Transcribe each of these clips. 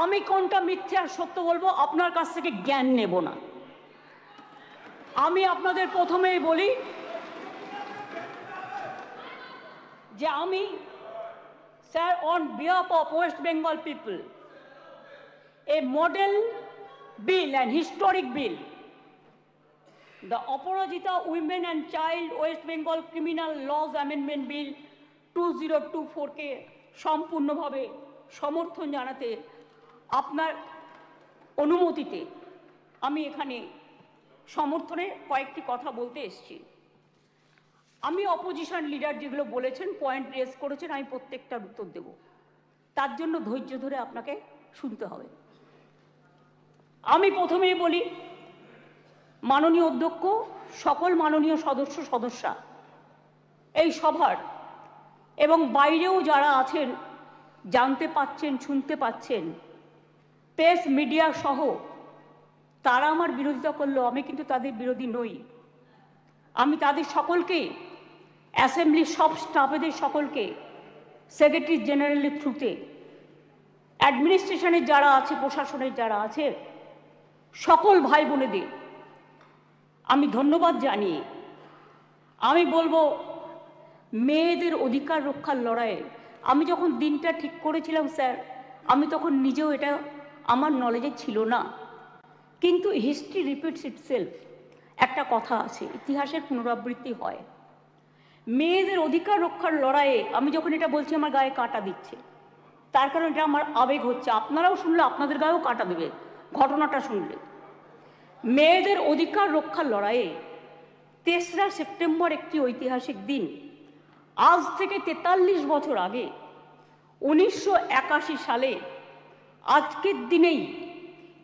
আমি কোনটা মিথ্যে আর সত্য বলবো, আপনার কাছ থেকে জ্ঞান নেব না। আমি আপনাদের প্রথমেই বলি যে আমি, sir, on behalf of West Bengal people, a model bill and historic bill, the Aparajita Women and Child West Bengal Criminal Laws Amendment Bill 2024 কে সম্পূর্ণভাবে সমর্থন জানাতে আপনার অনুমতিতে আমি এখানে সমর্থনে কয়েকটি কথা বলতে এসেছি। আমি অপোজিশন লিডার যেগুলো বলেছেন, পয়েন্ট রেজ করেছেন, আমি প্রত্যেকটার উত্তর দেব। তার জন্য ধৈর্য ধরে আপনাকে শুনতে হবে। আমি প্রথমেই বলি, মাননীয় অধ্যক্ষ, সকল মাননীয় সদস্যা, এই সভার এবং বাইরেও যারা আছেন, জানতে পাচ্ছেন, শুনতে পাচ্ছেন, প্রেস মিডিয়া সহ, তারা আমার বিরোধিতা করলো, আমি কিন্তু তাদের বিরোধী নই। আমি তাদের সকলকে, অ্যাসেম্বলির সব স্টাফেদের সকলকে, সেক্রেটারি জেনারেলের থ্রুতে, অ্যাডমিনিস্ট্রেশনের যারা আছে, প্রশাসনের যারা আছে, সকল ভাই বোনেদের আমি ধন্যবাদ জানিয়ে আমি বলবো, মেয়েদের অধিকার রক্ষার লড়াইয়ে আমি যখন দিনটা ঠিক করেছিলাম স্যার, আমি তখন নিজেও এটা আমার নলেজে ছিল না, কিন্তু হিস্ট্রি রিপিটস ইটসেলফ, একটা কথা আছে, ইতিহাসের পুনরাবৃত্তি হয়। মেয়েদের অধিকার রক্ষার লড়াইয়ে আমি যখন এটা বলছি, আমার গায়ে কাঁটা দিচ্ছে, তার কারণ এটা আমার আবেগ হচ্ছে। আপনারাও শুনলে আপনাদের গায়েও কাঁটা দেবে ঘটনাটা শুনলে। মেয়েদের অধিকার রক্ষার লড়াইয়ে 3রা সেপ্টেম্বর একটি ঐতিহাসিক দিন। আজ থেকে 43 বছর আগে 1981 সালে আজকের দিনেই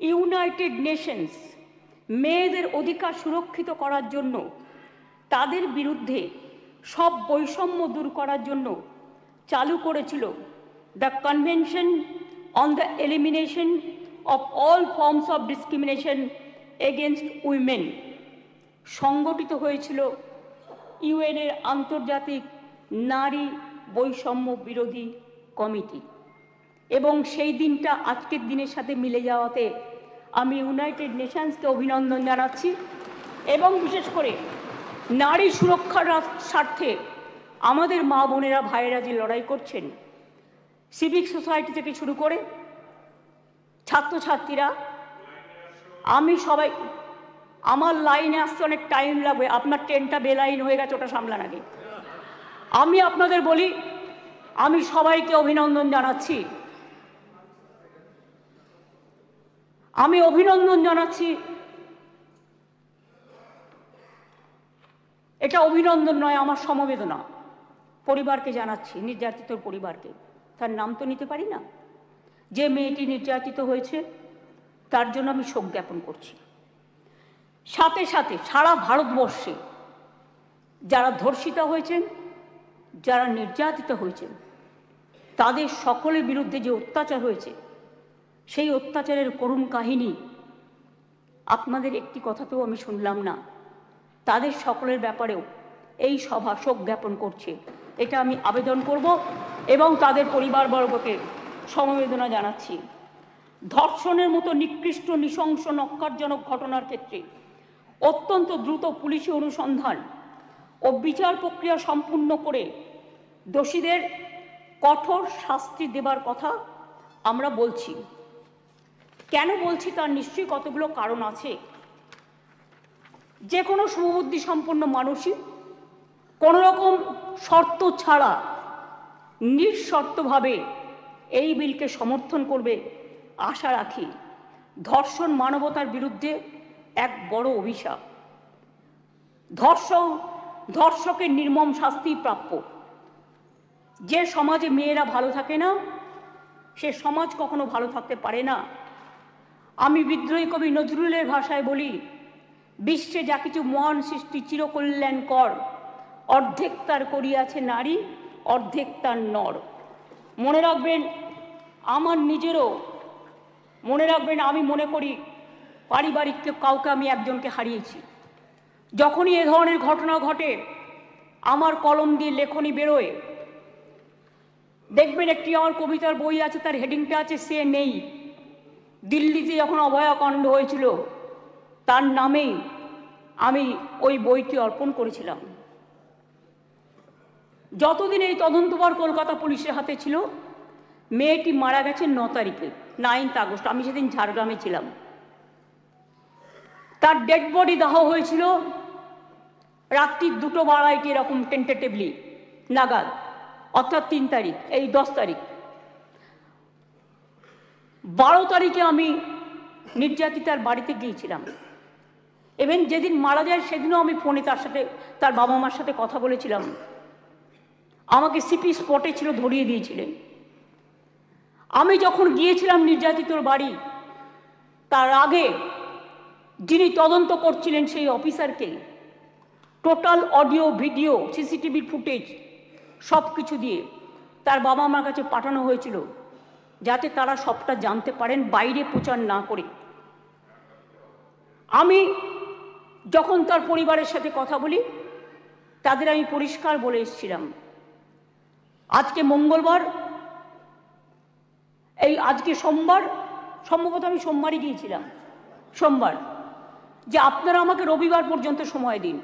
ইউনাইটেড নেশনস মেয়েদের অধিকার সুরক্ষিত করার জন্য, তাদের বিরুদ্ধে সব বৈষম্য দূর করার জন্য চালু করেছিল the convention on the elimination of all forms of discrimination against women. সংগঠিত হয়েছিল ইউএনের আন্তর্জাতিক নারী বৈষম্য বিরোধী কমিটি, এবং সেই দিনটা আজকের দিনের সাথে মিলে যাওয়াতে আমি ইউনাইটেড নেশনসকে অভিনন্দন জানাচ্ছি। এবং বিশেষ করে নারী সুরক্ষার স্বার্থে আমাদের মা বোনেরা, ভাইয়েরা যে লড়াই করছেন, সিভিক সোসাইটি থেকে শুরু করে ছাত্রছাত্রীরা, আমি সবাই, আমার লাইনে আসতে অনেক টাইম লাগবে, আপনার ট্রেনটা বেলাইন হয়ে গেছে, ওটা সামলান আগে। আমি আপনাদের বলি, আমি সবাইকে অভিনন্দন জানাচ্ছি, আমি অভিনন্দন জানাচ্ছি। এটা অভিনন্দন নয়, আমার সমবেদনা পরিবারকে জানাচ্ছি, নির্যাতিত পরিবারকে। তার নাম তো নিতে পারি না, যে মেয়েটি নির্যাতিত হয়েছে তার জন্য আমি শোক জ্ঞাপন করছি। সাথে সাথে সারা ভারতবর্ষে যারা ধর্ষিতা হয়েছেন, যারা নির্যাতিত হয়েছেন, তাদের সকলের বিরুদ্ধে যে অত্যাচার হয়েছে, সেই অত্যাচারের করুণ কাহিনী আপনাদের একটি কথাতেও আমি শুনলাম না। তাদের সকলের ব্যাপারেও এই সভা শোক জ্ঞাপন করছে, এটা আমি আবেদন করব এবং তাদের পরিবারবর্গকে সমবেদনা জানাচ্ছি। ধর্ষণের মতো নিকৃষ্ট, নৃশংস, নক্কারজনক ঘটনার ক্ষেত্রে অত্যন্ত দ্রুত পুলিশি অনুসন্ধান ও বিচার প্রক্রিয়া সম্পূর্ণ করে দোষীদের কঠোর শাস্তি দেবার কথা আমরা বলছি। কেন বলছি তার নিশ্চয়ই কতগুলো কারণ আছে। যে কোনো শুভবুদ্ধি সম্পন্ন মানুষই কোনো রকম শর্ত ছাড়া নিঃশর্তভাবে এই বিলকে সমর্থন করবে আশা রাখি। ধর্ষণ মানবতার বিরুদ্ধে এক বড় অভিশাপ। ধর্ষকের নির্মম শাস্তি প্রাপ্য। যে সমাজে মেয়েরা ভালো থাকে না, সে সমাজ কখনো ভালো থাকতে পারে না। আমি বিদ্রোহী কবি নজরুলের ভাষায় বলি, বিশ্বে যা কিছু মহান সৃষ্টি চিরকল্যাণকর, অর্ধেক তার করিয়াছে নারী, অর্ধেক তার নর। মনে রাখবেন, আমার নিজেরও মনে রাখবেন, আমি মনে করি পারিবারিক কাউকে আমি একজনকে হারিয়েছি। যখনই এ ধরনের ঘটনা ঘটে, আমার কলম দিয়ে লেখনী বেরোয়। দেখবেন একটি আমার কবিতার বই আছে, তার হেডিংটা আছে সে নেই। দিল্লিতে যখন অভয়াকাণ্ড হয়েছিল তার নামেই আমি ওই বইটি অর্পণ করেছিলাম। যতদিন এই তদন্তভার কলকাতা পুলিশের হাতে ছিল, মেয়েটি মারা গেছে 9 তারিখে, 9 আগস্ট। আমি সেদিন ঝাড়গ্রামে ছিলাম। তার ডেড বডি দাহ হয়েছিল রাত্রি 2:30 এরকম টেন্টেটিভলি নাগাদ, অর্থাৎ 3 তারিখ, এই 10 তারিখ। 12 তারিখে আমি নির্যাতিতার বাড়িতে গিয়েছিলাম। ইভেন যেদিন মারা যায় সেদিনও আমি ফোনে তার সাথে, তার বাবা মার সাথে কথা বলেছিলাম। আমাকে সিপি স্পটে ছিল, ধরিয়ে দিয়েছিলেন। আমি যখন গিয়েছিলাম নির্যাতিতর বাড়ি, তার আগে যিনি তদন্ত করছিলেন সেই অফিসারকে total audio, video, CCTV footage সব কিছু দিয়ে তার বাবা মার কাছে পাঠানো হয়েছিল, যাতে তারা সবটা জানতে পারেন, বাইরে প্রচার না করে। আমি যখন তার পরিবারের সাথে কথা বলি, তাদের আমি পরিষ্কার বলে এসেছিলাম, আজকে মঙ্গলবার, এই আজকে সোমবার, সম্ভবত আমি সোমবারই গিয়েছিলাম, সোমবার, যে আপনারা আমাকে রবিবার পর্যন্ত সময় দিন।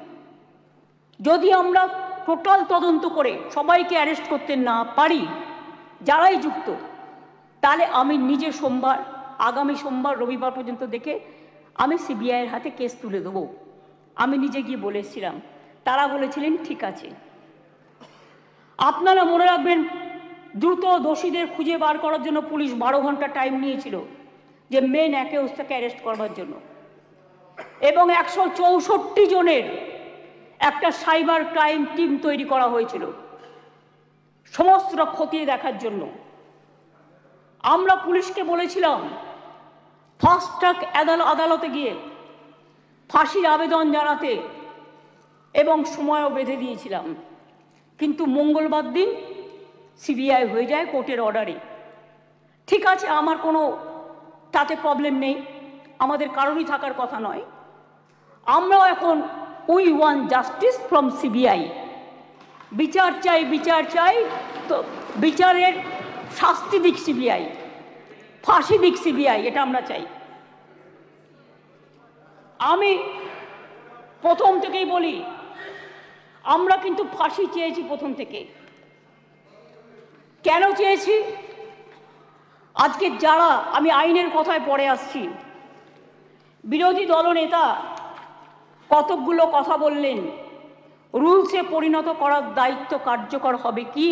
যদি আমরা টোটাল তদন্ত করে সবাইকে অ্যারেস্ট করতে না পারি, যারাই যুক্ত, তাহলে আমি নিজে সোমবার, আগামী সোমবার, রবিবার পর্যন্ত দেখে আমি সিবিআইয়ের হাতে কেস তুলে দেবো। আমি নিজে গিয়ে বলে এসেছিলাম। তারা বলেছিলেন ঠিক আছে। আপনারা মনে রাখবেন, দ্রুত দোষীদের খুঁজে বার করার জন্য পুলিশ 12 ঘন্টা টাইম নিয়েছিল, যে মেন অ্যাকিউজটাকে অ্যারেস্ট করবার জন্য, এবং 164 জনের একটা সাইবার ক্রাইম টিম তৈরি করা হয়েছিল সমস্ত খতিয়ে দেখার জন্য। আমরা পুলিশকে বলেছিলাম ফাস্ট ট্র্যাক আদালতে গিয়ে ফাঁসির আবেদন জানাতে, এবং সময়ও বেঁধে দিয়েছিলাম। কিন্তু মঙ্গলবার দিন সিবিআই হয়ে যায় কোর্টের অর্ডারে। ঠিক আছে, আমার কোনো তাতে প্রবলেম নেই, আমাদের কারোরই থাকার কথা নয়। আমরাও এখন we want justice from CBI. বিচার চাই, বিচার চাই, তো বিচারের শাস্তি দিক সিবিআই, ফাঁসি দিক সিবিআই, এটা আমরা চাই। আমি প্রথম থেকেই বলি, আমরা কিন্তু ফাঁসি চেয়েছি প্রথম থেকে। কেন চেয়েছি? আজকে যারা, আমি আইনের কথায় পরে আসছি, বিরোধী দলনেতা কতকগুলো কথা বললেন, রুলসে পরিণত করার দায়িত্ব কার্যকর হবে কি?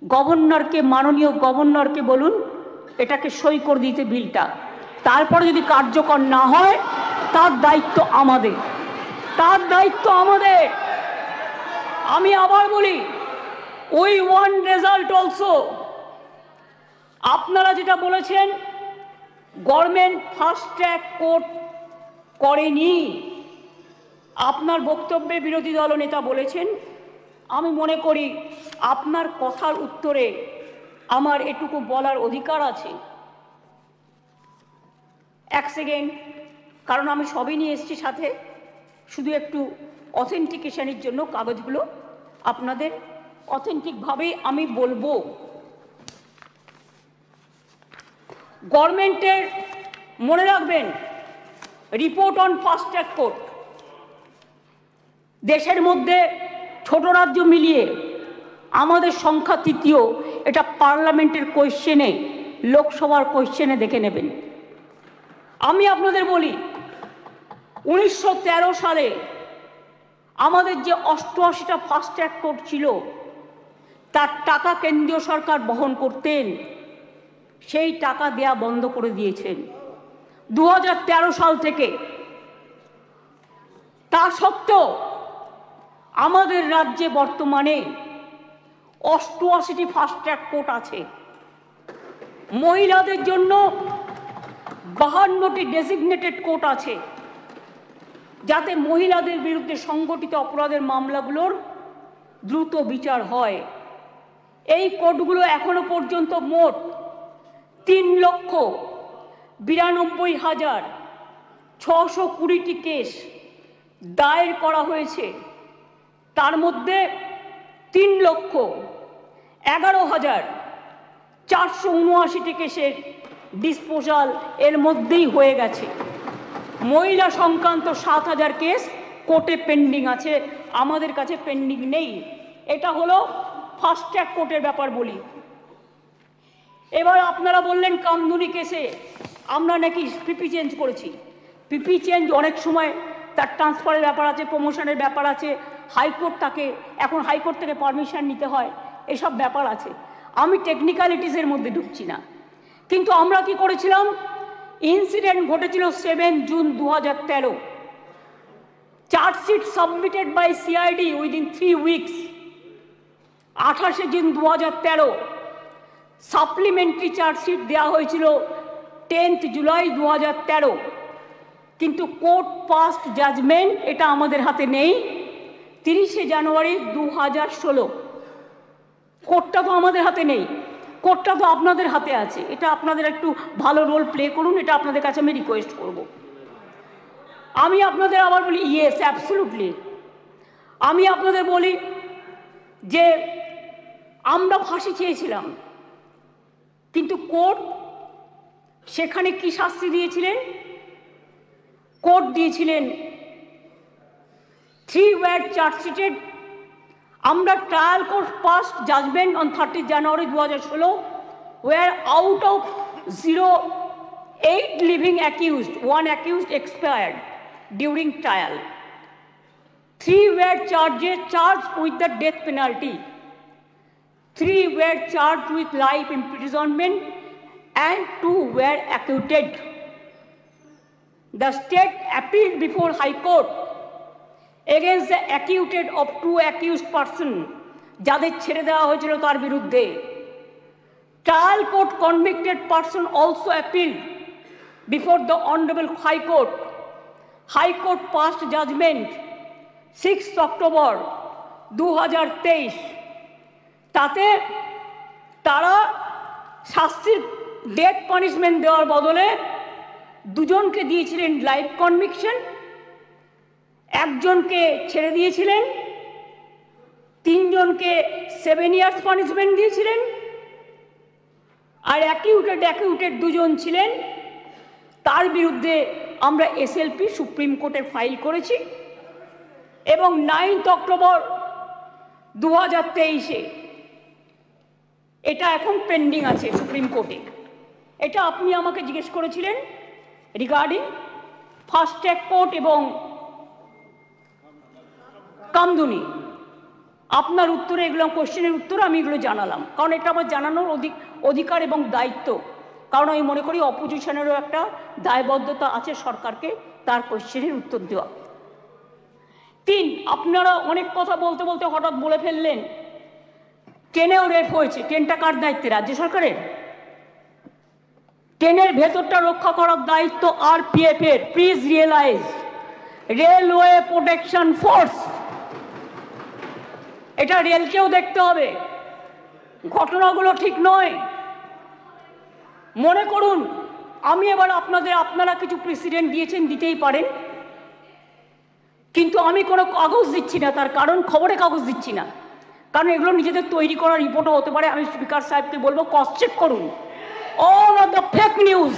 গভর্নরকে, মাননীয় গভর্নরকে বলুন এটাকে সই করে দিতে বিলটা, তারপরে যদি কার্যকর না হয় তার দায়িত্ব আমাদের, তার দায়িত্ব আমাদের। আমি আবার বলি, উই ওয়ান্ট রেজাল্ট অলসো। আপনারা যেটা বলেছেন গভর্নমেন্ট ফাস্ট ট্র্যাক কোর্ট করেনি, আপনার বক্তব্যে বিরোধী দলনেতা বলেছেন। আমি মনে করি আপনার কথার উত্তরে আমার এটুকু বলার অধিকার আছে। এক সেকেন্ড, কারণ আমি সবই নিয়ে এসেছি সাথে, শুধু একটু অথেন্টিকেশনের জন্য কাগজগুলো আপনাদের অথেন্টিকভাবে আমি বলবো। গভর্নমেন্টের, মনে রাখবেন, report on fast track court, দেশের মধ্যে ছোট রাজ্য মিলিয়ে আমাদের সংখ্যা 3য়। এটা পার্লামেন্টের কোয়েশ্চেনে, লোকসভার কোয়েশ্চেনে দেখে নেবেন। আমি আপনাদের বলি, 1913 সালে আমাদের যে 88টা ফাস্ট ট্র্যাক কোর্ট ছিল, তার টাকা কেন্দ্রীয় সরকার বহন করতেন, সেই টাকা দেয়া বন্ধ করে দিয়েছেন 2013 সাল থেকে। তা সত্ত্বেও আমাদের রাজ্যে বর্তমানে 88টি ফাস্ট ট্র্যাক কোর্ট আছে। মহিলাদের জন্য 52টি ডেজিগনেটেড কোর্ট আছে, যাতে মহিলাদের বিরুদ্ধে সংগঠিত অপরাধের মামলাগুলোর দ্রুত বিচার হয়। এই কোর্টগুলো এখনো পর্যন্ত মোট 3,92,620টি কেস দায়ের করা হয়েছে। তার মধ্যে 3,11,479টি কেসের ডিসপোজাল এর মধ্যেই হয়ে গেছে। মহিলা সংক্রান্ত 7,000 কেস কোর্টে পেন্ডিং আছে, আমাদের কাছে পেন্ডিং নেই। এটা হলো ফাস্ট ট্র্যাক কোর্টের ব্যাপার বলি। এবার আপনারা বললেন কামদুনি কেসে আমরা নাকি পিপি চেঞ্জ করেছি। পিপি চেঞ্জ অনেক সময় তার ট্রান্সফারের ব্যাপার আছে, প্রমোশনের ব্যাপার আছে, হাইকোর্ট তাকে এখন হাইকোর্ট থেকে পারমিশন নিতে হয়, এসব ব্যাপার আছে। আমি টেকনিক্যালিটিসের মধ্যে ঢুকছি না। কিন্তু আমরা কি করেছিলাম, ইনসিডেন্ট ঘটেছিল 7 June 2013। Chargesheet submitted by CID within 3 weeks. 28 June 2013 supplementary chargesheet দেওয়া হয়েছিল 10 জুলাই 2013। কিন্তু কোর্ট পাস্ট জাজমেন্ট এটা আমাদের হাতে নেই 30 জানুয়ারি 2016। কোর্টটা তো আমাদের হাতে নেই, কোর্টটা তো আপনাদের হাতে আছে। এটা আপনাদের একটু ভালো রোল প্লে করুন, এটা আপনাদের কাছে আমি রিকোয়েস্ট করব। আমি আপনাদের আবার বলি, ইয়েস অ্যাবসলিউটলি, আমি আপনাদের বলি যে আমরা ফাঁসি চেয়েছিলাম, কিন্তু কোর্ট সেখানে কি শাস্তি দিয়েছিলেন? কোর্ট দিয়েছিলেন 3 were চার্জশিটেড। আমরা trial court passed judgement on 30 January 2016, where out of 8 living accused, 1 accused expired during trial. 3 were charged with the death penalty. 3 were charged with life imprisonment and 2 were acquitted. The state appealed before High Court against the acquitted of 2 accused persons, যাদের ছেড়ে দেওয়া হয়েছিল তার বিরুদ্ধে। Trial court convicted person also appealed before the Honorable High Court. High Court passed judgment 6 October 2023। তাতে তারা শাস্তির death punishment দেওয়ার বদলে 2 জনকে দিয়েছিলেন লাইফ কনভিকশন, 1 জনকে ছেড়ে দিয়েছিলেন, 3 জনকে 7 years পানিশমেন্ট দিয়েছিলেন, আর অ্যাকিউটেড 2 জন ছিলেন, তার বিরুদ্ধে আমরা এসএলপি সুপ্রিম কোর্টে ফাইল করেছি এবং 9 অক্টোবর 2023 এটা এখন পেন্ডিং আছে সুপ্রিম কোর্টে। এটা আপনি আমাকে জিজ্ঞেস করেছিলেন রিগার্ডিং ফাস্ট ট্র্যাক কোর্ট এবং কামদুনি। আপনার উত্তরে এগুলো কোশ্চেনের উত্তরে আমি এগুলো জানালাম, কারণ এটা আমার জানানোর অধিকার এবং দায়িত্ব। কারণ আমি মনে করি অপোজিশনেরও একটা দায়বদ্ধতা আছে সরকারকে তার কোশ্চেনের উত্তর দেওয়া। 3, আপনারা অনেক কথা বলতে বলতে হঠাৎ বলে ফেললেন ট্রেনেও রেপ হয়েছে। ট্রেনটা কার দায়িত্বে? রাজ্য সরকারের। ট্রেনের ভেতরটা রক্ষা করার দায়িত্ব আরপিএফ এর। Please realise, railway protection force. এটা রেলকেও দেখতে হবে, ঘটনাগুলো ঠিক নয়। মনে করুন আমি এবার আপনারা কিছু প্রেসিডেন্ট দিয়েছেন, দিতেই পারেন, কিন্তু আমি কোনো কাগজ দিচ্ছি না। তার কারণ খবরে কাগজ দিচ্ছি না, কারণ এগুলো নিজেদের তৈরি করা রিপোর্টও হতে পারে। আমি স্পিকার সাহেবকে বলবো ক্রস চেক করুন all of the fake news,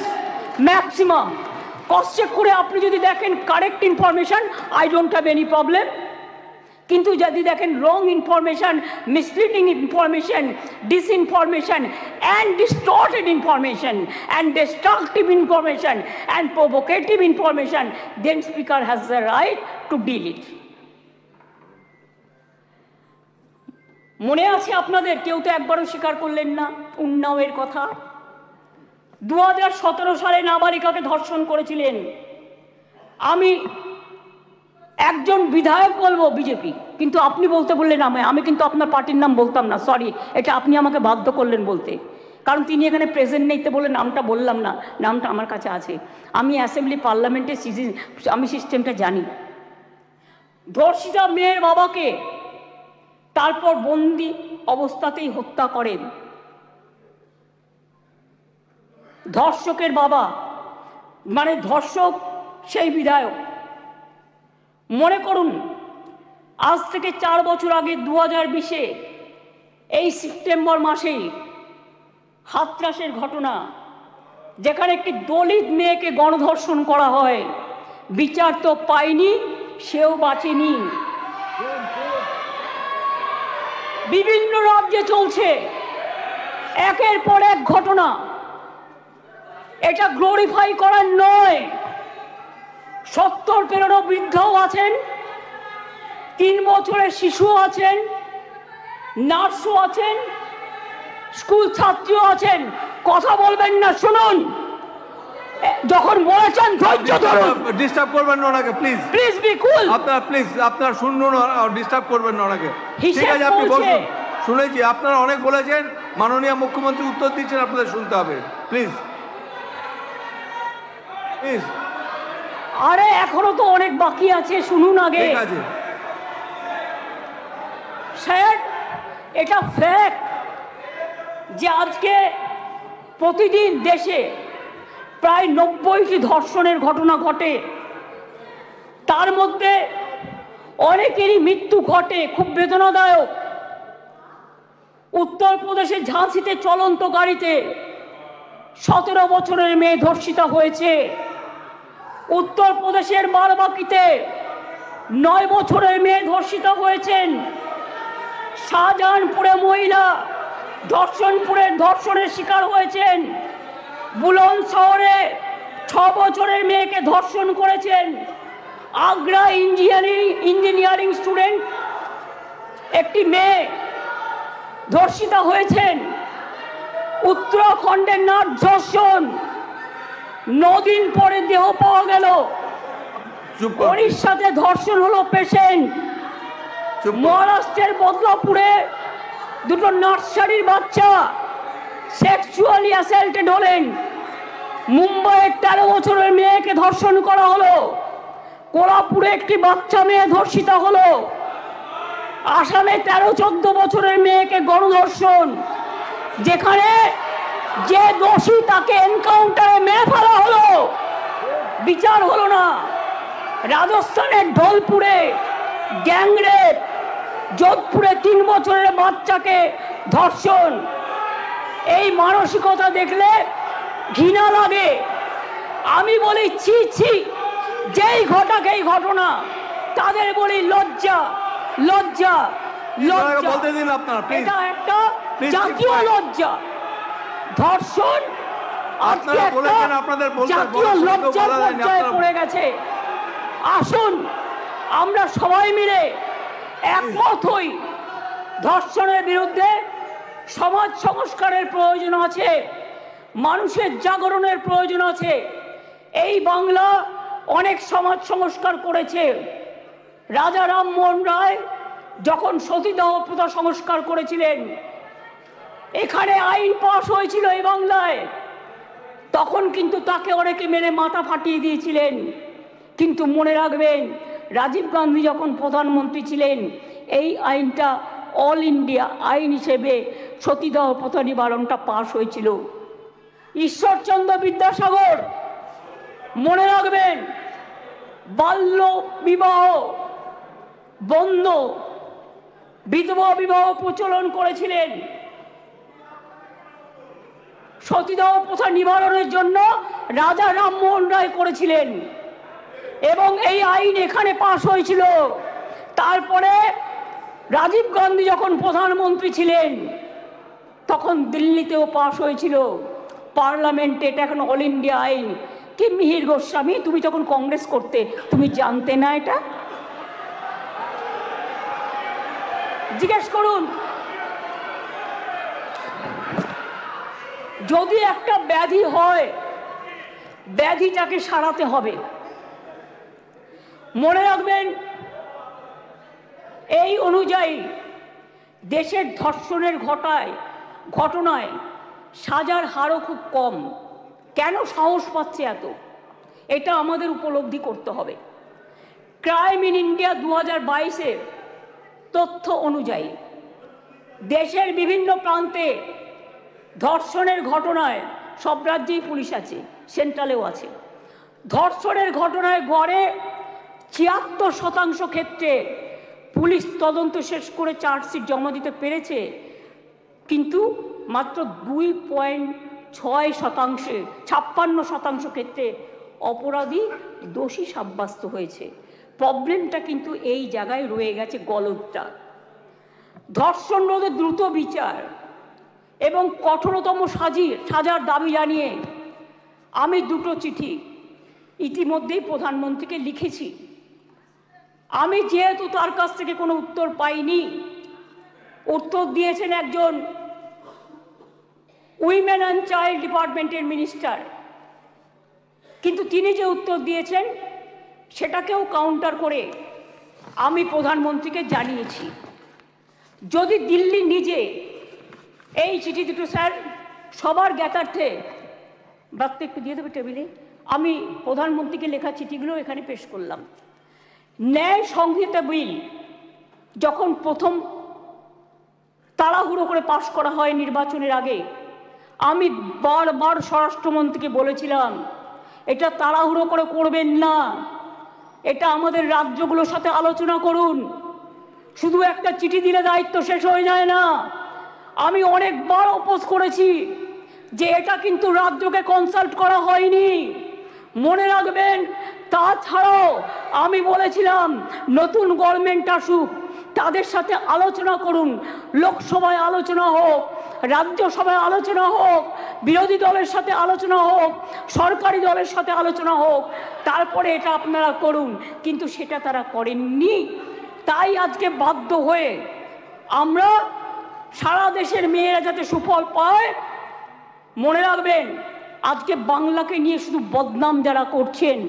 maximum cross check করে আপনি যদি দেখেন correct information, I don't have any problem. কিন্তু যদি দেখেন wrong information, misleading information, disinformation and distorted information and destructive information and provocative information, then speaker has the right to deal it. মনে আছে আপনাদের? কেউ তো একবারও স্বীকার করলেন না উন্নাওয়ের কথা। 2017 সালে নাবালিকাকে ধর্ষণ করেছিলেন। আমি একজন বিধায়ক বলবো বিজেপি, কিন্তু আপনি বলতে বললেন আমি কিন্তু আপনার পার্টির নাম বলতাম না, সরি, এটা আপনি আমাকে বাধ্য করলেন বলতে, কারণ তিনি এখানে প্রেজেন্ট নেই তো বলে নামটা বললাম না। নামটা আমার কাছে আছে, আমি অ্যাসেম্বলি পার্লামেন্টের আমি সিস্টেমটা জানি। ধর্ষিতা মেয়ের বাবাকে তারপর বন্দি অবস্থাতেই হত্যা করেন ধর্ষকের বাবা, মানে ধর্ষক সেই বিধায়ক। মনে করুন আজ থেকে 4 বছর আগে 2020-এ এই সেপ্টেম্বর মাসেই হাতরাসের ঘটনা, যেখানে একটি দলিত মেয়েকে গণধর্ষণ করা হয়, বিচার তো পায়নি, সেও বাঁচেনি। বিভিন্ন রাজ্যে চলছে একের পর এক ঘটনা। এটা গ্লোরিফাই করার নয়। 70 পেরোনো বৃদ্ধও আছেন, 3 বছরের শিশু আছেন, নার্সও আছেন, স্কুল ছাত্রীও আছেন। কথা বলবেন না, শুনুন। যখন বলেছেন ধৈর্য ধরুন। ডিস্টার্ব করবেন না ওনাকে, প্লিজ প্লিজ বি কুল। আপনার শুনুন, ডিস্টার্ব করবেন না ওনাকে। ঠিক আছে, আপনি বলুন। শুনেছি, আপনারা অনেক বলেছেন, মাননীয় মুখ্যমন্ত্রী উত্তর দিচ্ছেন, আপনাদের শুনতে হবে। Please please. আরে এখনো তো অনেক বাকি আছে, শুনুন আগে। ঠিক আছে স্যার, এটা ফ্যাক্ট যে আজকে প্রতিদিন দেশে প্রায় 90টি ধর্ষণের ঘটনা ঘটে। তার মধ্যে অনেকেরই মৃত্যু ঘটে, খুব বেদনাদায়ক। উত্তরপ্রদেশের ঝাঁসিতে চলন্ত গাড়িতে 17 বছরের মেয়ে ধর্ষিতা হয়েছে। উত্তরপ্রদেশের বারাবাঁকিতে 9 বছরের মেয়ে ধর্ষিতা হয়েছেন। শাহজাহানপুরে মহিলা ধর্ষণের শিকার হয়েছেন। বুলন শহরে 6 বছরের মেয়েকে ধর্ষণ করেছেন। আগ্রা ইঞ্জিনিয়ারিং স্টুডেন্ট একটি মেয়ে ধর্ষিতা হয়েছেন। উত্তরাখণ্ডের নাট ধর্ষণ, 9 দিন পরে দেহ পাওয়া গেল। ওড়িশাতে ধর্ষণ হলো পেশেন্ট। মহারাষ্ট্রের বদলাপুরে 2 নার্সারির বাচ্চা সেক্সুয়ালি অ্যাসাল্টেড হলেন। মুম্বাইয়ের 13 বছরের মেয়েকে ধর্ষণ করা হলো। কোলাপুরে একটি বাচ্চা মেয়ে ধর্ষিতা হলো। আসামে 13-14 বছরের মেয়েকে গণধর্ষণ, যেখানে যে দোষী তাকে এনকাউন্টারে মেরে ফেলা হলো, বিচার হলো না। রাজস্থানের ঢোলপুরে গ্যাংরেপ, যোধপুরে 3 বছরের বাচ্চাকে ধর্ষণ। এই মানসিকতা দেখলে ঘৃণা লাগে। আমি বলি ছি ছি, যেই ঘটাক এই ঘটনা, তাদের বলি লজ্জা লজ্জা লজ্জা। এটা একটা জাতীয় লজ্জা। ধর্ষণ আজকে জাতীয় লজ্জার পর্যায়ে পড়ে গেছে। আসুন আমরা সবাই মিলে একমত হই, ধর্ষণের বিরুদ্ধে সমাজ সংস্কারের প্রয়োজন আছে, মানুষের জাগরণের প্রয়োজন আছে। এই বাংলা অনেক সমাজ সংস্কার করেছে। রাজা রামমোহন রায় যখন সতীদাহ প্রথা সংস্কার করেছিলেন, এখানে আইন পাশ হয়েছিল এই বাংলায়, তখন কিন্তু তাকে অনেকে মেরে মাথা ফাটিয়ে দিয়েছিলেন। কিন্তু মনে রাখবেন, রাজীব গান্ধী যখন প্রধানমন্ত্রী ছিলেন, এই আইনটা অল ইন্ডিয়া আইন হিসেবে সতীদাহ প্রথা নিবারণটা পাশ হয়েছিল। ঈশ্বরচন্দ্র বিদ্যাসাগর, মনে রাখবেন, বাল্য বিবাহ বন্ধ, বিধবা বিবাহ প্রচলন করেছিলেন। সতীদাহ প্রথা নিবারণের জন্য রাজা রামমোহন রায় করেছিলেন এবং এই আইন এখানে পাশ হয়েছিল। তারপরে রাজীব গান্ধী যখন প্রধানমন্ত্রী ছিলেন, তখন দিল্লিতেও পাশ হয়েছিল পার্লামেন্টে। এটা এখন অল ইন্ডিয়া আইন। কি মিহির গোস্বামী, তুমি যখন কংগ্রেস করতে, তুমি জানতে না এটা? জিজ্ঞেস করুন। যদি একটা ব্যাধি হয়, ব্যাধিটাকে সারাতে হবে। মনে রাখবেন, এই অনুযায়ী দেশের ধর্ষণের ঘটনায় সাজার হারও খুব কম। কেন সাহস পাচ্ছে এত? এটা আমাদের উপলব্ধি করতে হবে। ক্রাইম ইন ইন্ডিয়া 2022-এর তথ্য অনুযায়ী দেশের বিভিন্ন প্রান্তে ধর্ষণের ঘটনায়, সব রাজ্যেই পুলিশ আছে, সেন্ট্রালেও আছে, ধর্ষণের ঘটনায় গড়ে 76% ক্ষেত্রে পুলিশ তদন্ত শেষ করে চার্জশিট জমা দিতে পেরেছে। কিন্তু মাত্র 2.6 56% ক্ষেত্রে অপরাধী দোষী সাব্যস্ত হয়েছে। প্রবলেমটা কিন্তু এই জায়গায় রয়ে গেছে, গলদটা। ধর্ষণ রোধে দ্রুত বিচার এবং কঠোরতম সাজার দাবি জানিয়ে আমি দুটো চিঠি ইতিমধ্যেই প্রধানমন্ত্রীকে লিখেছি। আমি যেহেতু তার কাছ থেকে কোনো উত্তর পাইনি, উত্তর দিয়েছেন একজন উইমেন অ্যান্ড চাইল্ড ডিপার্টমেন্টের মিনিস্টার, কিন্তু তিনি যে উত্তর দিয়েছেন সেটাকেও কাউন্টার করে আমি প্রধানমন্ত্রীকে জানিয়েছি। যদি দিল্লি নিজে এই চিঠি দুটো, স্যার সবার জ্ঞাতার্থে বার্তা একটু দিয়ে দেবে টেবিলে, আমি প্রধানমন্ত্রীকে লেখা চিঠিগুলো এখানে পেশ করলাম। ন্যায় সংহিতা বিল যখন প্রথম তাড়াহুড়ো করে পাশ করা হয় নির্বাচনের আগে, আমি বারবার স্বরাষ্ট্রমন্ত্রীকে বলেছিলাম এটা তাড়াহুড়ো করে করবেন না, এটা আমাদের রাজ্যগুলোর সাথে আলোচনা করুন, শুধু একটা চিঠি দিলে দায়িত্ব শেষ হয়ে যায় না। আমি অনেকবার অপোজ করেছি যে এটা কিন্তু রাজ্যকে কনসাল্ট করা হয়নি, মনে রাখবেন। তাছাড়াও আমি বলেছিলাম নতুন গভর্নমেন্ট আসুক, তাদের সাথে আলোচনা করুন, লোকসভায় আলোচনা হোক, রাজ্যসভায় আলোচনা হোক, বিরোধী দলের সাথে আলোচনা হোক, সরকারি দলের সাথে আলোচনা হোক, তারপরে এটা আপনারা করুন। কিন্তু সেটা তারা করেননি। তাই আজকে বাধ্য হয়ে আমরা সারা দেশের মেয়েরা যাতে সুফল পায়, মনে রাখবেন আজকে বাংলাকে নিয়ে শুধু বদনাম যারা করছেন,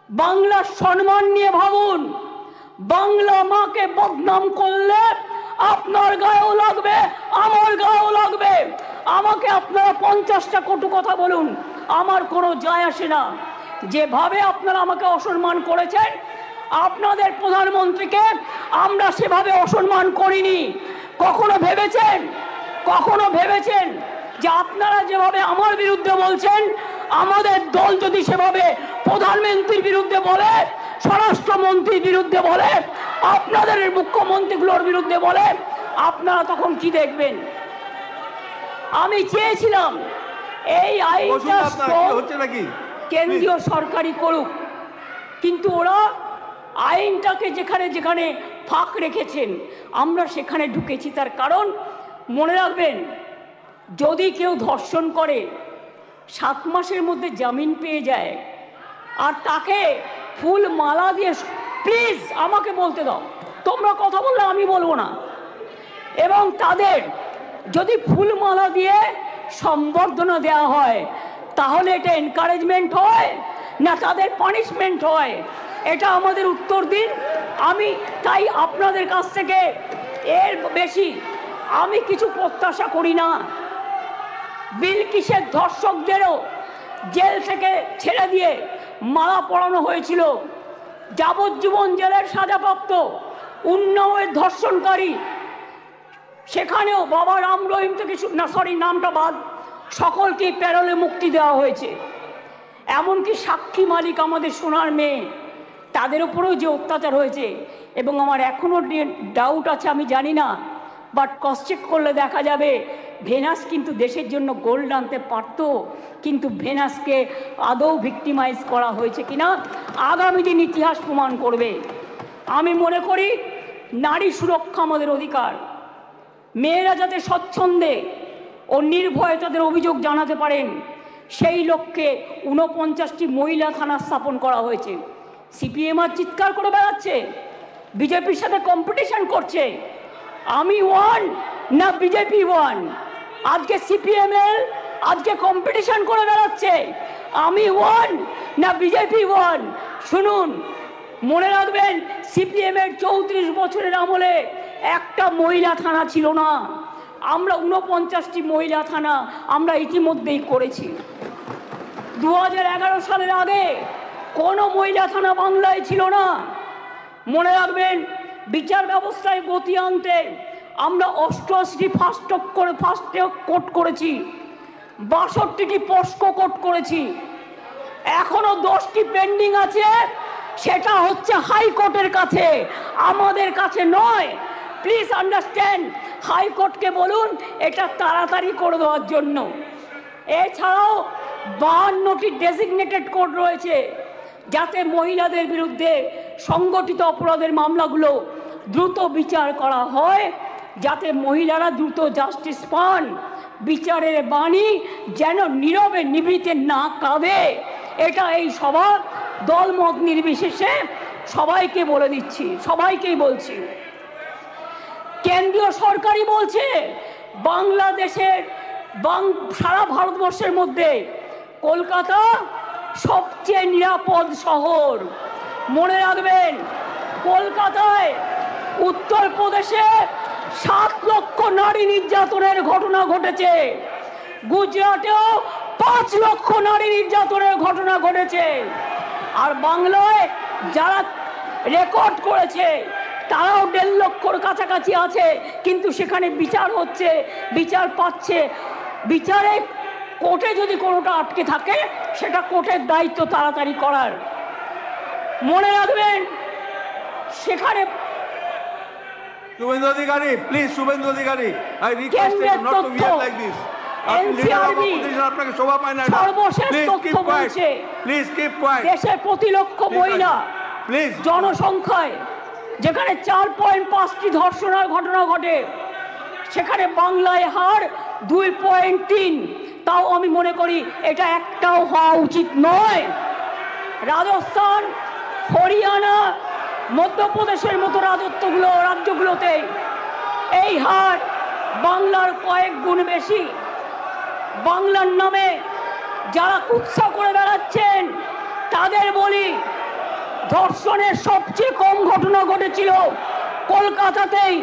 বাংলার সম্মান নিয়ে ভাবুন। বাংলা মাকে বদনাম করলে আপনার গায়েও লাগবে, আমার গায়েও লাগবে। আমাকে আপনারা 50টা কটু কথা বলুন, আমার কোনো যায় আসে না। যেভাবে আপনারা আমাকে অসম্মান করেছেন, আপনাদের প্রধানমন্ত্রীকে আমরা সেভাবে অসম্মান করিনি। কখনো ভেবেছেন যে আপনারা যেভাবে আমার বিরুদ্ধে বলছেন, আমাদের দল যদি সেভাবে প্রধানমন্ত্রীর বিরুদ্ধে বলে, স্বরাষ্ট্রমন্ত্রীর বিরুদ্ধে বলে, আপনাদের মুখ্যমন্ত্রীগুলোর বিরুদ্ধে বলে, আপনারা তখন কি দেখবেন? আমি চেয়েছিলাম এই আইনটা কেন্দ্রীয় সরকারই করুক, কিন্তু ওরা আইনটাকে যেখানে যেখানে ফাঁক রেখেছেন আমরা সেখানে ঢুকেছি। তার কারণ মনে রাখবেন, যদি কেউ ধর্ষণ করে 7 মাসের মধ্যে জামিন পেয়ে যায়, আর তাকে ফুল মালা দিয়ে, প্লিজ আমাকে বলতে দাও, তোমরা কথা বললে আমি বলবো না, এবং তাদের যদি ফুল মালা দিয়ে সম্বর্ধনা দেওয়া হয়, তাহলে এটা এনকারেজমেন্ট হয় না তাদের পানিশমেন্ট হয়? এটা আমাদের উত্তর দিন। আমি তাই আপনাদের কাছ থেকে এর বেশি আমি কিছু প্রত্যাশা করি না। বিলকিসের ধর্ষকদেরও জেল থেকে ছেড়ে দিয়ে মালা পরানো হয়েছিল, যাবজ্জীবন জেলের সাজাপ্রাপ্ত উন্নাওয়ের ধর্ষণকারী, সেখানেও বাবা রাম রহিম থেকে নামটা বাদ, সকলকে প্যারোলে মুক্তি দেওয়া হয়েছে। এমনকি সাক্ষী মালিক আমাদের সোনার মেয়ে, তাদের উপরেও যে অত্যাচার হয়েছে, এবং আমার এখনও ডাউট আছে, আমি জানি না, বাট ক্রস চেক করলে দেখা যাবে ভেনাস কিন্তু দেশের জন্য গোল্ড আনতে পারত, কিন্তু ভেনাসকে আদৌ ভিক্টিমাইজ করা হয়েছে কিনা আগামী দিন ইতিহাস প্রমাণ করবে। আমি মনে করি নারী সুরক্ষা আমাদের অধিকার। মেয়েরা যাতে স্বচ্ছন্দে ও নির্ভয়ে তাদের অভিযোগ জানাতে পারেন, সেই লক্ষ্যে 49টি মহিলা থানা স্থাপন করা হয়েছে। সিপিএম আর চিৎকার করে বেড়াচ্ছে, বিজেপির সাথে কম্পিটিশন করছে। আমি ওয়ান না বিজেপি ওয়ান? আজকে সিপিএমএল আজকে কম্পিটিশন করে বেড়াচ্ছে, আমি ওয়ান না বিজেপি ওয়ান? শুনুন, মনে রাখবেন সিপিএমের 34 বছরের আমলে একটা মহিলা থানা ছিল না। আমরা 49টি মহিলা থানা আমরা ইতিমধ্যেই করেছি। 2011 সালের আগে কোনো মহিলা থানা বাংলায় ছিল না। মনে রাখবেন বিচার ব্যবস্থায় গতি আনতে আমরা 88টি ফাস্ট ট্র্যাক কোর্ট করেছি, 62টি পস্কো কোর্ট করেছি, এখনো 10টি পেন্ডিং আছে। সেটা হচ্ছে হাইকোর্টের কাছে, আমাদের কাছে নয়। প্লিজ আন্ডারস্ট্যান্ড, হাইকোর্টকে বলুন এটা তাড়াতাড়ি করে দেওয়ার জন্য। এছাড়াও 52টি ডেজিগনেটেড কোর্ট রয়েছে, যাতে মহিলাদের বিরুদ্ধে সংগঠিত অপরাধের মামলাগুলো দ্রুত বিচার করা হয়, যাতে মহিলারা দ্রুত জাস্টিস পান, বিচারের বাণী যেন নীরবে নিভৃতে না কাঁদে। এটা এই সভা দলমত নির্বিশেষে সবাইকে বলে দিচ্ছি, সবাইকেই বলছি। কেন্দ্রীয় সরকারই বলছে বাংলাদেশের সারা ভারতবর্ষের মধ্যে কলকাতা সবচেয়ে নিরাপদ শহর। মনে রাখবেন, কলকাতায় উত্তরপ্রদেশে 7 লক্ষ নারী নির্যাতনের ঘটনা ঘটেছে, গুজরাটেও 5 লক্ষ নারী নির্যাতনের ঘটনা ঘটেছে, আর বাংলায় যারা রেকর্ড করেছে তারাও 1.5 লক্ষর কাছাকাছি আছে, কিন্তু সেখানে বিচার হচ্ছে, বিচার পাচ্ছে। বিচারে কোর্টে যদি কোনোটা আটকে থাকে সেটা কোর্টের দায়িত্ব তাড়াতাড়ি করার। মনে রাখবেন, সেখানে Suvendu Adhikari, please, Suvendu Adhikari, I request you not to behave like this. আপনাকে শোভা পায় না। সর্বশেষ তথ্য বলছে, প্লিজ কিপ কোয়াইট, দেশের প্রতি লক্ষ মহিলা জনসংখ্যায় যেখানে 4.5টি ধর্ষণের ঘটনা ঘটে, সেখানে বাংলায় হার 2.3। তাও আমি মনে করি এটা একটাও হওয়া উচিত নয়। রাজস্থান, হরিয়ানা, মধ্যপ্রদেশের মতো রাজ্যগুলোতে এই হার বাংলার কয়েক গুণ বেশি। বাংলার নামে যারা কুৎসা করে বেড়াচ্ছেন তাদের বলি, ধর্ষণের সবচেয়ে কম ঘটনা ঘটেছিল কলকাতাতেই,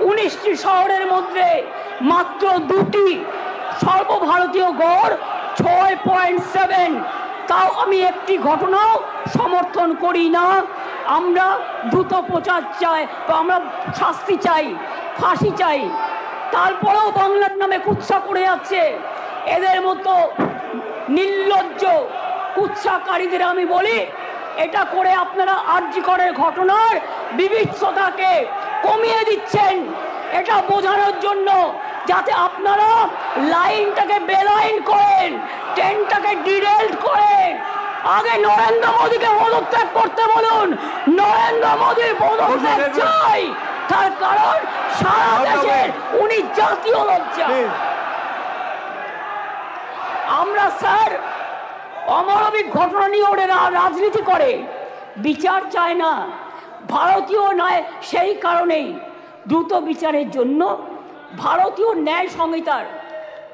19টি শহরের মধ্যে মাত্র 2টি, সর্বভারতীয় গড় 6.7। তাও আমি একটি ঘটনাও সমর্থন করি না। আমরা দ্রুত প্রচার চাই, আমরা শাস্তি চাই, ফাঁসি চাই। তারপরেও বাংলার নামে কুৎসা করে যাচ্ছে এদের মতো নির্লজ্জ কুৎসাকারীদের আমি বলি, এটা করে আপনারা আরজিকরের ঘটনার বিভৎসতাকে কমিয়ে দিচ্ছেন, এটা বোঝানোর জন্য যাতে আপনারা লাইনটাকে বেলাইন করেন, ট্রেনটাকে ডিরেল্ট করেন। আগে নরেন্দ্র মোদীকে পদত্যাগ করতে বলুন, নরেন্দ্র মোদীর পদত্যাগ চাই, তার কারণ সারা দেশের উনি জাতীয় লজ্জা। আমরা স্যার অমানবিক ঘটনা নিয়ে ওরা রাজনীতি করে, বিচার চায় না, ভারতীয় নয়। সেই কারণেই দ্রুত বিচারের জন্য ভারতীয় ন্যায় সংহিতার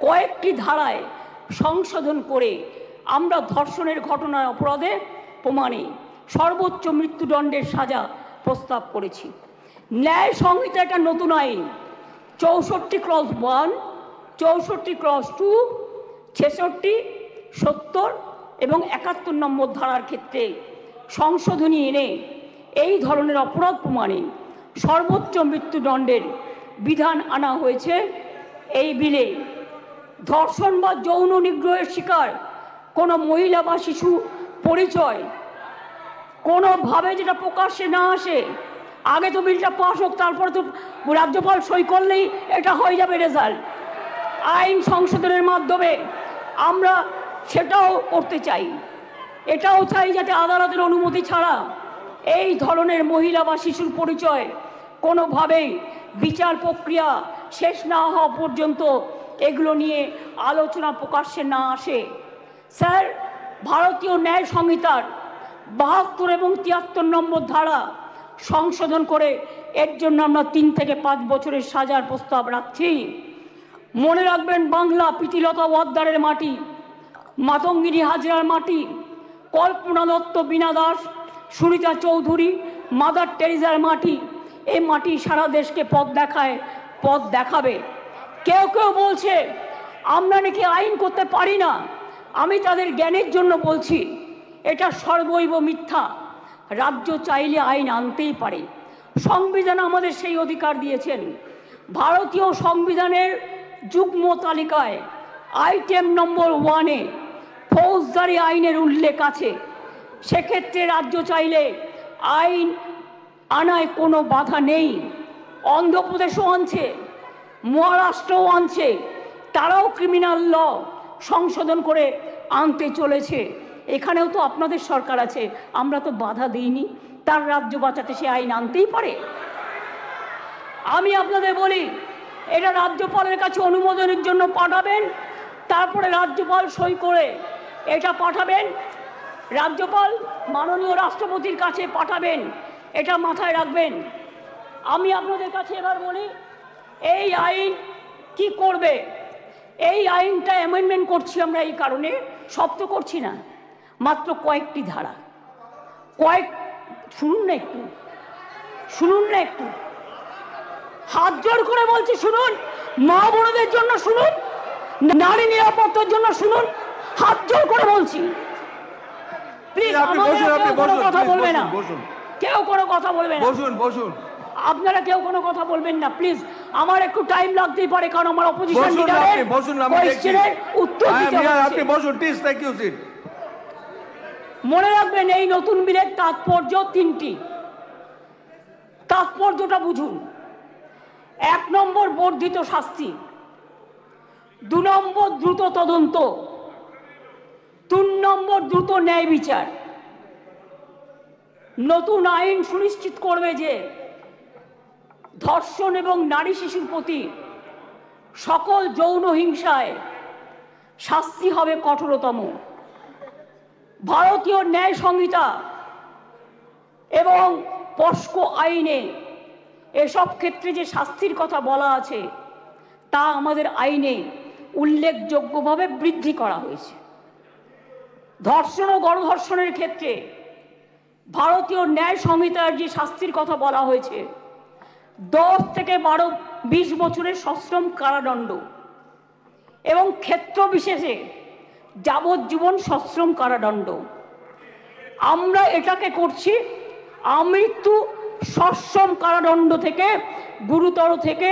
কয়েকটি ধারায় সংশোধন করে আমরা ধর্ষণের ঘটনার অপরাধে প্রমাণে সর্বোচ্চ মৃত্যুদণ্ডের সাজা প্রস্তাব করেছি। ন্যায় সংহিতা একটা নতুন আইন 64/1, 64/2, 66, 70 এবং 71 নম্বর ধারার ক্ষেত্রে সংশোধনী এনে এই ধরনের অপরাধ প্রমাণে সর্বোচ্চ মৃত্যুদণ্ডের বিধান আনা হয়েছে এই বিলে। ধর্ষণ বা যৌন নিগ্রহের শিকার কোনো মহিলা বা শিশু পরিচয় কোনোভাবে যেটা প্রকাশ্যে না আসে, আগে তো বিলটা পাস হোক, তারপরে তো রাজ্যপাল সই করলেই এটা হয়ে যাবে রেজাল্ট। আইন সংশোধনের মাধ্যমে আমরা সেটাও করতে চাই। এটাও চাই যাতে আদালতের অনুমতি ছাড়া এই ধরনের মহিলা বা শিশুর পরিচয় কোনোভাবেই বিচার প্রক্রিয়া শেষ না হওয়া পর্যন্ত এগুলো নিয়ে আলোচনা প্রকাশ্যে না আসে। স্যার, ভারতীয় ন্যায় সংহিতার 72 এবং 73 নম্বর ধারা সংশোধন করে এর জন্য আমরা 3 থেকে 5 বছরের সাজার প্রস্তাব রাখছি। মনে রাখবেন, বাংলা প্রীতিলতা ওয়াদ্দারের মাটি, মাতঙ্গিনী হাজরার মাটি, কল্পনা দত্ত, বীণা দাস, সুনিতা চৌধুরী, মাদার টেরিজার মাটি। এই মাটি সারা দেশকে পথ দেখায়, পথ দেখাবে। কেউ কেউ বলছে আমরা নাকি আইন করতে পারি না। আমি তাদের জ্ঞানের জন্য বলছি, এটা সর্বৈব মিথ্যা। রাজ্য চাইলে আইন আনতেই পারে, সংবিধান আমাদের সেই অধিকার দিয়েছেন। ভারতীয় সংবিধানের যুগ্ম তালিকায় আইটেম নম্বর 1-এ ফৌজদারি আইনের উল্লেখ আছে। সেক্ষেত্রে রাজ্য চাইলে আইন আনায় কোনো বাধা নেই। অন্ধ্রপ্রদেশও আনছে, মহারাষ্ট্রও আনছে, তারাও ক্রিমিনাল ল সংশোধন করে আনতে চলেছে। এখানেও তো আপনাদের সরকার আছে, আমরা তো বাধা দিইনি। তার রাজ্য বাঁচাতে সে আইন আনতেই পারে। আমি আপনাদের বলি, এটা রাজ্যপালের কাছে অনুমোদনের জন্য পাঠাবেন, তারপরে রাজ্যপাল সই করে এটা পাঠাবেন, রাজ্যপাল মাননীয় রাষ্ট্রপতির কাছে পাঠাবেন। এটা মাথায় রাখবেন। আমি আপনাদের কাছে এবার বলি, এই আইন কি করবে? এই আইনটা অ্যামেন্ডমেন্ট করছি আমরা এই কারণে, সব তো করছি না, মাত্র কয়েকটি ধারা, শুনুন না একটু, শুনুন না একটু, হাত জোর করে বলছি শুনুন, মা বোনদের জন্য শুনুন, নারী নিরাপত্তার জন্য শুনুন, হাত জোর করে বলছি। প্লিজ কোনো কথা বলবে না, কেউ কোনো কথা বলবে না, বসুন বসুন, আপনারা কেউ কোনো কথা বলবেন না প্লিজ। আমার একটু টাইম লাগতেই পারে, কারণ আমার অপোজিশন লিডারের কোয়েশ্চেনের উত্তর দিতে হবে। আপনি বসুন প্লিজ, টেক ইউ সিট। মনে রাখবেন, এই নতুন বিলের তাৎপর্য তিনটি। তাৎপর্যটা বুঝুন। 1 নম্বর বর্ধিত শাস্তি, 2 নম্বর দ্রুত তদন্ত, 3 নম্বর দ্রুত ন্যায় বিচার। নতুন আইন সুনিশ্চিত করবে যে ধর্ষণ এবং নারী শিশুর প্রতি সকল যৌন হিংসায় শাস্তি হবে কঠোরতম। ভারতীয় ন্যায় সংহিতা এবং পস্কো আইনে এসব ক্ষেত্রে যে শাস্তির কথা বলা আছে তা আমাদের আইনে উল্লেখযোগ্যভাবে বৃদ্ধি করা হয়েছে। ধর্ষণ ও গণধর্ষণের ক্ষেত্রে ভারতীয় ন্যায় সংহিতার যে শাস্তির কথা বলা হয়েছে 10 থেকে 20 বছরের সশ্রম কারাদণ্ড এবং ক্ষেত্র বিশেষে যাবজ্জীবন সশ্রম কারাদণ্ড। আমরা এটাকে করছি আমৃত্যু সশ্রম কারাদণ্ড থেকে গুরুতর থেকে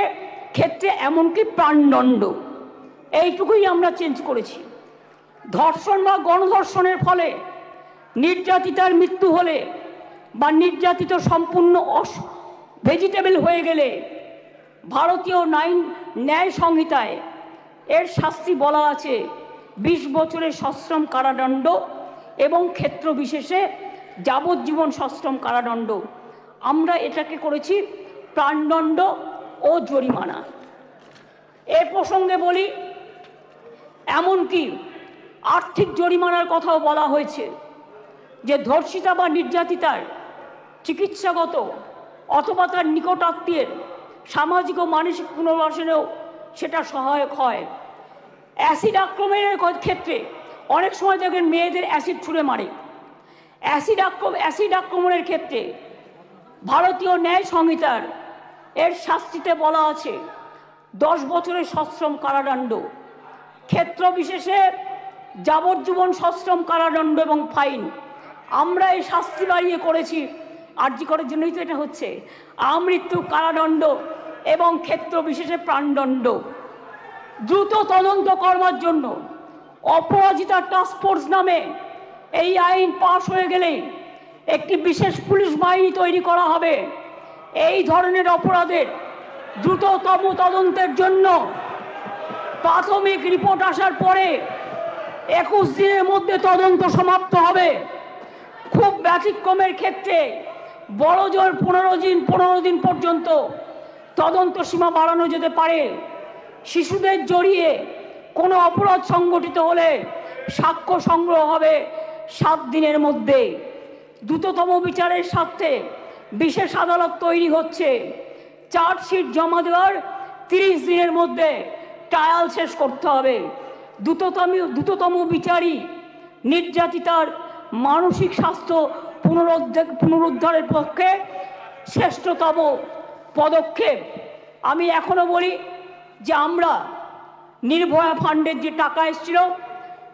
ক্ষেত্রে এমনকি প্রাণদণ্ড, এইটুকুই আমরা চেঞ্জ করেছি। ধর্ষণ বা গণধর্ষণের ফলে নির্যাতিতার মৃত্যু হলে বা নির্যাতিত সম্পূর্ণ ভেজিটেবল হয়ে গেলে ভারতীয় ন্যায় সংহিতায় এর শাস্তি বলা আছে 20 বছরের সশ্রম কারাদণ্ড এবং ক্ষেত্র বিশেষে যাবজ্জীবন সশ্রম কারাদণ্ড। আমরা এটাকে করেছি প্রাণদণ্ড ও জরিমানা। এ প্রসঙ্গে বলি, এমনকি আর্থিক জরিমানার কথাও বলা হয়েছে, যে ধর্ষিতা বা নির্যাতিতার চিকিৎসাগত অথবা তার নিকটাত্মীয়ের সামাজিক ও মানসিক পুনর্বাসনেও সেটা সহায়ক হয়। অ্যাসিড আক্রমণের ক্ষেত্রে অনেক সময় দেখেন মেয়েদের অ্যাসিড ছুঁড়ে মারে। অ্যাসিড আক্রমণের ক্ষেত্রে ভারতীয় ন্যায় সংহিতার এর শাস্তিতে বলা আছে 10 বছরের সশ্রম কারাদণ্ড, ক্ষেত্র বিশেষে যাবজ্জীবন সশ্রম কারাদণ্ড এবং ফাইন। আমরা এই শাস্তি বাড়িয়ে করেছি, আরজি করার জন্যই তো এটা হচ্ছে, আমৃত্যু কারাদণ্ড এবং ক্ষেত্র বিশেষে প্রাণদণ্ড। দ্রুত তদন্ত করবার জন্য অপরাজিতা টাস্কফোর্স নামে এই আইন পাশ হয়ে গেলে একটি বিশেষ পুলিশ বাহিনী তৈরি করা হবে। এই ধরনের অপরাধের দ্রুততম তদন্তের জন্য প্রাথমিক রিপোর্ট আসার পরে 21 দিনের মধ্যে তদন্ত সমাপ্ত হবে। খুব ব্যতিক্রমের ক্ষেত্রে বড় জোর 15 দিন পর্যন্ত তদন্ত সীমা বাড়ানো যেতে পারে। শিশুদের জড়িয়ে কোনো অপরাধ সংগঠিত হলে সাক্ষ্য সংগ্রহ হবে 7 দিনের মধ্যে। দ্রুততম বিচারের স্বার্থে বিশেষ আদালত তৈরি হচ্ছে। চার্জশিট জমা দেওয়ার 30 দিনের মধ্যে ট্রায়াল শেষ করতে হবে। দ্রুততম বিচারই নির্যাতিতার মানসিক স্বাস্থ্য পুনরুদ্ধারের পক্ষে শ্রেষ্ঠতম পদক্ষেপ। আমি এখনো বলি যে আমরা নির্ভয়া ফান্ডের যে টাকা এসেছিল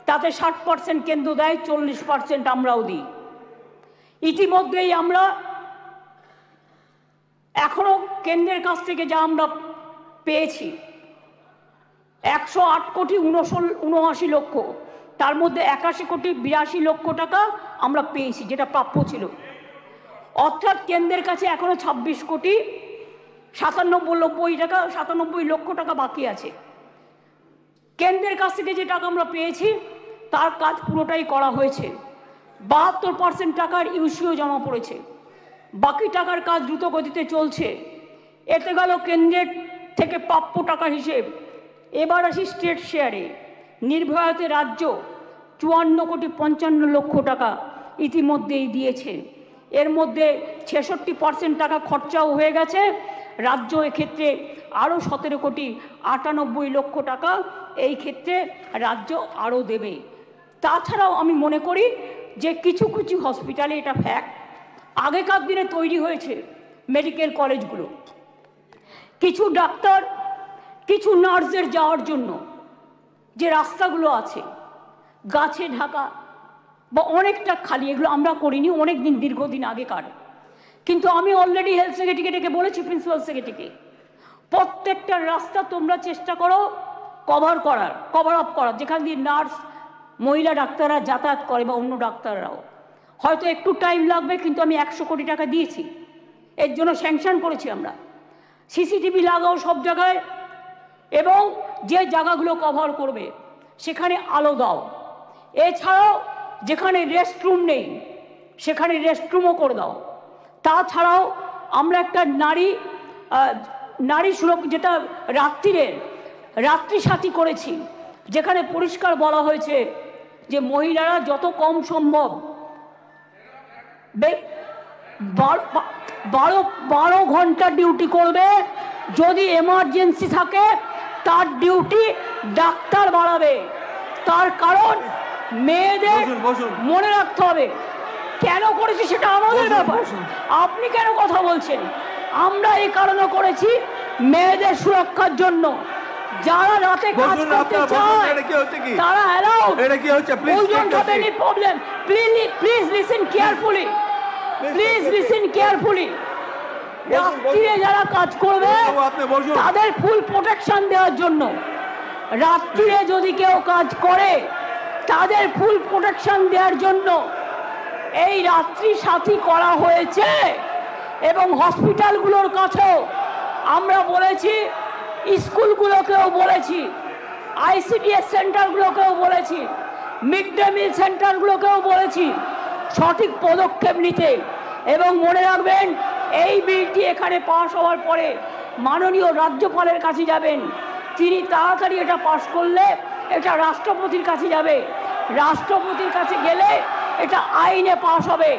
তাতে 60% কেন্দ্র দেয়, 40% আমরাও দিই। ইতিমধ্যেই আমরা এখনো কেন্দ্রের কাছ থেকে যা আমরা পেয়েছি 108 কোটি 79 লক্ষ, তার মধ্যে 81 কোটি 82 লক্ষ টাকা আমরা পেয়েছি, যেটা প্রাপ্য ছিল। অর্থাৎ কেন্দ্রের কাছে এখনো 26 কোটি 97 লক্ষ টাকা বাকি আছে। কেন্দ্রের কাছ থেকে যে টাকা আমরা পেয়েছি তার কাজ পুরোটাই করা হয়েছে। 72% টাকার ইউসিও জমা পড়েছে, বাকি টাকার কাজ দ্রুত গতিতে চলছে। এতে গেল কেন্দ্রের থেকে প্রাপ্য টাকার হিসেব। এবার আসি স্টেট শেয়ারে। নির্ভয়াতে রাজ্য 54,55,00,000 টাকা ইতিমধ্যেই দিয়েছে। এর মধ্যে 66% টাকা খরচাও হয়ে গেছে। রাজ্য এক্ষেত্রে আরও 17,98,00,000 টাকা এই ক্ষেত্রে রাজ্য আরও দেবে। তাছাড়াও আমি মনে করি যে কিছু কিছু হসপিটালে, এটা ফ্যাক্ট, আগেকার দিনে তৈরি হয়েছে মেডিকেল কলেজগুলো, কিছু ডাক্তার কিছু নার্সদের যাওয়ার জন্য যে রাস্তাগুলো আছে গাছে ঢাকা বা অনেকটা খালি, এগুলো আমরা করিনি, অনেক দিন দীর্ঘদিন আগেকার। কিন্তু আমি অলরেডি হেলথ সেক্রেটারিকে ডেকে বলেছি, প্রিন্সিপাল সেক্রেটারিকে, প্রত্যেকটা রাস্তা তোমরা চেষ্টা করো কভার আপ করার, যেখান দিয়ে নার্স মহিলা ডাক্তাররা যাতায়াত করে বা অন্য ডাক্তাররাও। হয়তো একটু টাইম লাগবে, কিন্তু আমি 100 কোটি টাকা দিয়েছি, এর জন্য স্যাংশন করেছি আমরা। সিসিটিভি লাগাও সব জায়গায়, এবং যে জায়গাগুলো কভার করবে সেখানে আলো দাও। এছাড়াও যেখানে রেস্টরুম নেই সেখানে রেস্টরুমও করে দাও। তাছাড়াও আমরা একটা নারী সুরক্ষা, যেটা রাত্রি সাথী করেছি, যেখানে পরিষ্কার বলা হয়েছে যে মহিলারা যত কম সম্ভব 12 ঘন্টা ডিউটি করবে। যদি এমার্জেন্সি থাকে তার ডিউটি ডাক্তার বাড়াবে। তার কারণ মেয়েদের মনে রাখতে হবে কেন করেছি, সেটা আমাদের ব্যাপার। আপনি কেন কথা বলছেন? আমরা এই কারণে করেছি মেয়েদের সুরক্ষার জন্য। যারা রাতে কাজ করতে চায় তারা allowed. Problem, please listen carefully, রাত্রিরে যারা কাজ করবে তাদের ফুল প্রোটেকশন দেওয়ার জন্য, রাত্রিরে যদি কেউ কাজ করে তাদের ফুল প্রোটেকশন দেওয়ার জন্য এই রাত্রি সাথী করা হয়েছে। এবং হসপিটালগুলোর কাছেও আমরা বলেছি, স্কুলগুলোকেও বলেছি, ICDS সেন্টারগুলোকেও বলেছি, মিড ডে মিল সেন্টারগুলোকেও বলেছি সঠিক পদক্ষেপ নিতে। এবং মনে রাখবেন, এই বিলটি এখানে পাস হওয়ার পরে মাননীয় রাজ্যপালের কাছে যাবেন। তিনি তাড়াতাড়ি এটা পাস করলে এটা রাষ্ট্রপতির কাছে যাবে। রাষ্ট্রপতির কাছে গেলে এটা আইনে পাস হবে,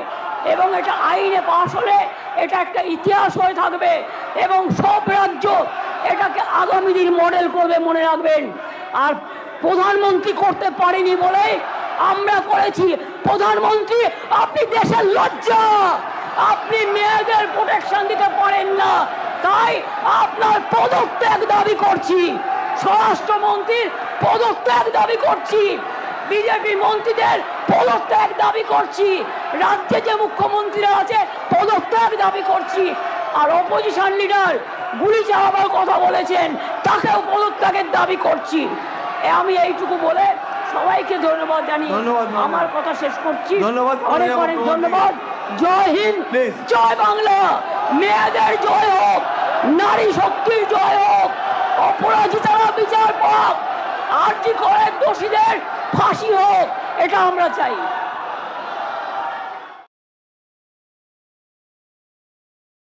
এবং এটা আইনে পাস হলে এটা একটা ইতিহাস হয়ে থাকবে, এবং সব রাজ্য এটাকে আগামী দিন মডেল করবে, মনে রাখবেন। আর প্রধানমন্ত্রী করতে পারেনি বলে আমরা করেছি। প্রধানমন্ত্রী, আপনি দেশের লজ্জা, আপনি মেয়েদের প্রোটেকশন দিতে পারেন না, তাই আপনার পদত্যাগ দাবি করছি। স্বরাষ্ট্রমন্ত্রীর পদত্যাগ দাবি করছি, বিজেপি মন্ত্রীদের পদত্যাগ দাবি করছি, রাজ্যে যে মুখ্যমন্ত্রীরা আছে পদত্যাগ দাবি করছি। আর অপোজিশন লিডার গুলি চালাবার কথা বলেছেন, তাকেও পদত্যাগের দাবি করছি। আমি এইটুকু বলে সবাইকে ধন্যবাদ জানিয়ে আমার কথা শেষ করছি। অনেক অনেক ধন্যবাদ। জয় হিন্দ, জয় বাংলা। মেয়েদের জয় হোক, নারী শক্তির জয় হোক, অপরাজিতারা বিচার পাক, আরজি করে দোষীদের ফাঁসি হোক, এটা আমরা চাই।